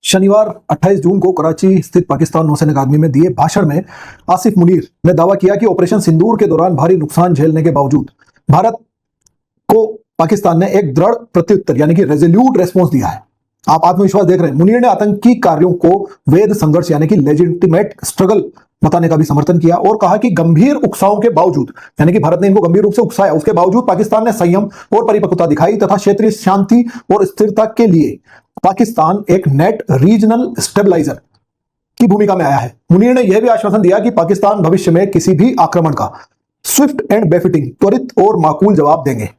शनिवार 28 जून को कराची स्थित पाकिस्तान नौसेना अकादमी में दिए भाषण में आसिफ मुनीर ने दावा किया कि ऑपरेशन सिंदूर के दौरान भारी नुकसान झेलने के बावजूद भारत को पाकिस्तान ने एक दृढ़ प्रत्युत्तर यानी कि रेजोल्यूट रेस्पॉन्स दिया है। आप आत्मविश्वास देख रहे हैं। मुनीर ने आतंकी कार्यों को वैध संघर्ष यानी कि लेजिटिमेट स्ट्रगल बताने का भी समर्थन किया और कहा कि गंभीर उकसाओं के बावजूद यानी कि भारत ने इनको गंभीर रूप से उकसाया, उसके बावजूद पाकिस्तान ने संयम और परिपक्वता दिखाई तथा क्षेत्रीय शांति और स्थिरता के लिए पाकिस्तान एक नेट रीजनल स्टेबलाइजर की भूमिका में आया है। मुनीर ने यह भी आश्वासन दिया कि पाकिस्तान भविष्य में किसी भी आक्रमण का स्विफ्ट एंड बेफिटिंग त्वरित और माकूल जवाब देंगे।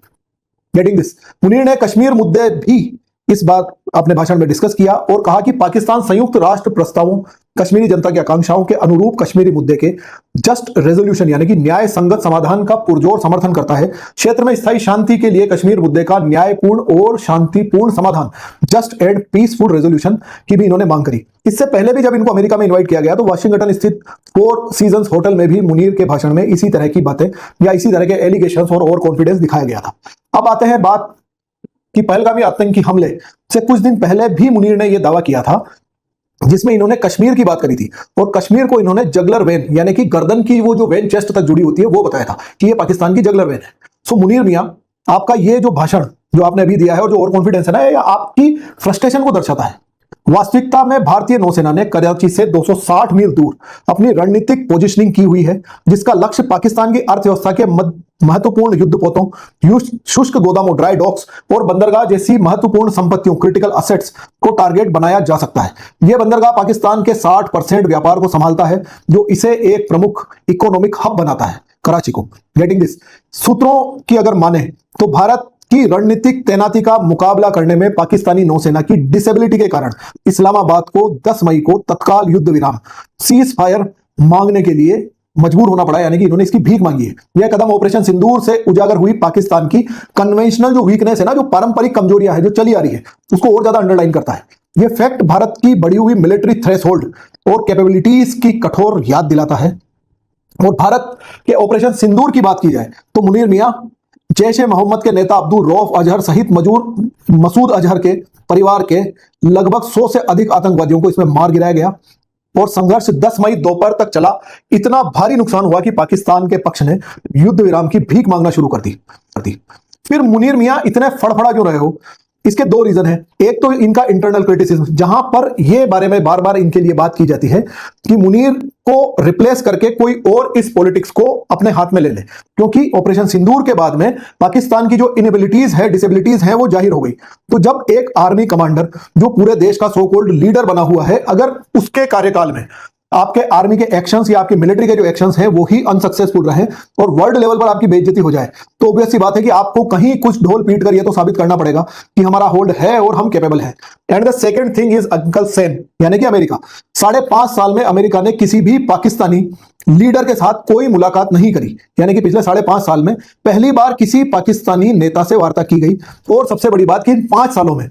गेटिंग दिस, मुनीर ने कश्मीर मुद्दे भी इस बात अपने भाषण में डिस्कस किया और कहा कि पाकिस्तान संयुक्त राष्ट्र प्रस्तावों, कश्मीरी जनता की आकांक्षाओं के अनुरूप कश्मीरी मुद्दे के जस्ट रेजोल्यूशन यानी कि न्याय संगत समाधान का पुरजोर समर्थन करता है। क्षेत्र में स्थायी शांति के लिए कश्मीर मुद्दे का न्यायपूर्ण और शांतिपूर्ण समाधान, जस्ट एंड पीसफुल रेजोल्यूशन की भी इन्होंने मांग करी। इससे पहले भी जब इनको अमेरिका में इन्वाइट किया गया तो वाशिंगटन स्थित 4 सीजन्स होटल में भी मुनीर के भाषण में इसी तरह की बातें या इसी तरह के एलिगेशंस और ओवर कॉन्फिडेंस दिखाया गया था। अब आते हैं बात कि पहलगामी आतंकी हमले से कुछ दिन पहले भी मुनीर ने यह दावा किया था जिसमें इन्होंने कश्मीर की बात करी थी और कश्मीर को इन्होंने जगलर वेन यानी कि गर्दन की वो जो वेन चेस्ट तक जुड़ी होती है वो बताया था कि ये पाकिस्तान की जगलर वेन है। सो मुनीर मियां, आपका ये जो भाषण जो आपने अभी दिया है और जो ओवर कॉन्फिडेंस है ना, ये आपकी फ्रस्ट्रेशन को दर्शाता है। वास्तविकता में भारतीय नौसेना ने कराची से 260 मील दूर अपनी रणनीतिक पोजीशनिंग की हुई है जिसका लक्ष्य पाकिस्तान की अर्थव्यवस्था के महत्वपूर्ण युद्धपोतों, शुष्क गोदामों, ड्राई डॉक्स और बंदरगाह जैसी महत्वपूर्ण संपत्तियों, क्रिटिकल असेट्स को टारगेट बनाया जा सकता है। यह बंदरगाह पाकिस्तान के 60% व्यापार को संभालता है जो इसे एक प्रमुख इकोनॉमिक हब बनाता है, कराची को। गेटिंग दिस, सूत्रों की अगर माने तो भारत की रणनीतिक तैनाती का मुकाबला करने में पाकिस्तानी नौसेना की डिसेबिलिटी के कारण इस्लामाबाद को 10 मई को तत्काल युद्ध विराम, सीज फायर मांगने के लिए मजबूर होना पड़ा, यानी कि इन्होंने इसकी भीख मांगी है। यह कदम ऑपरेशन सिंदूर से उजागर हुई पाकिस्तान की कन्वेंशनल जो वीकनेस है ना, जो पारंपरिक कमजोरियां है जो चली आ रही है, उसको और ज्यादा अंडरलाइन करता है। यह फैक्ट भारत की बढ़ी हुई मिलिट्री थ्रेशोल्ड और कैपेबिलिटीज की कठोर याद दिलाता है। और भारत के ऑपरेशन सिंदूर की बात की जाए तो मुनीर मियां, जैश-ए मोहम्मद के नेता अब्दुल रऊफ अजहर सहित मसूद अजहर के परिवार के लगभग 100 से अधिक आतंकवादियों को इसमें मार गिराया गया और संघर्ष 10 मई दोपहर तक चला। इतना भारी नुकसान हुआ कि पाकिस्तान के पक्ष ने युद्ध विराम की भीख मांगना शुरू कर दी। फिर मुनीर मियां इतने फड़फड़ा क्यों रहे हो, इसके 2 रीजन है। एक तो इनका इंटरनल क्रिटिसिज्म, जहां पर यह बारे में बार बार इनके लिए बात की जाती है कि मुनीर को रिप्लेस करके कोई और इस पॉलिटिक्स को अपने हाथ में ले ले, क्योंकि ऑपरेशन सिंदूर के बाद में पाकिस्तान की जो इनएबिलिटीज है, डिसेबिलिटीज है, वो जाहिर हो गई। तो जब एक आर्मी कमांडर जो पूरे देश का सो कॉल्ड लीडर बना हुआ है, अगर उसके कार्यकाल में आपके आर्मी के एक्शंस या आपके मिलिट्री के जो एक्शंस हैं वो ही अनसक्सेसफुल रहे और वर्ल्ड लेवल पर आपकी बेइज्जती हो जाए, तो ऑब्वियस सी बात है कि आपको कहीं कुछ ढोल पीट कर ये तो साबित करना पड़ेगा कि हमारा होल्ड है और हम कैपेबल हैं। And the second thing is uncle Sam यानी कि अमेरिका। 5.5 साल में अमेरिका ने किसी भी पाकिस्तानी लीडर के साथ कोई मुलाकात नहीं करी, यानी कि पिछले 5.5 साल में पहली बार किसी पाकिस्तानी नेता से वार्ता की गई। और सबसे बड़ी बात कि इन 5 सालों में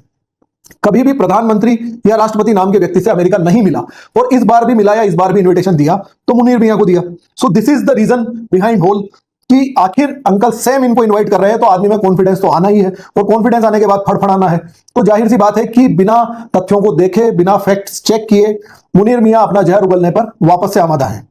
कभी भी प्रधानमंत्री या राष्ट्रपति नाम के व्यक्ति से अमेरिका नहीं मिला, और इस बार भी मिला या इस बार भी इनविटेशन दिया तो मुनीर मियां को दिया। So this is the reason behind whole कि आखिर अंकल सैम इनको इनवाइट कर रहे हैं, तो आदमी में कॉन्फिडेंस तो आना ही है, और कॉन्फिडेंस आने के बाद फड़फड़ाना है। तो जाहिर सी बात है कि बिना तथ्यों को देखे, बिना फैक्ट्स चेक किए मुनीर मियां अपना जहर उगलने पर वापस से आमादा है।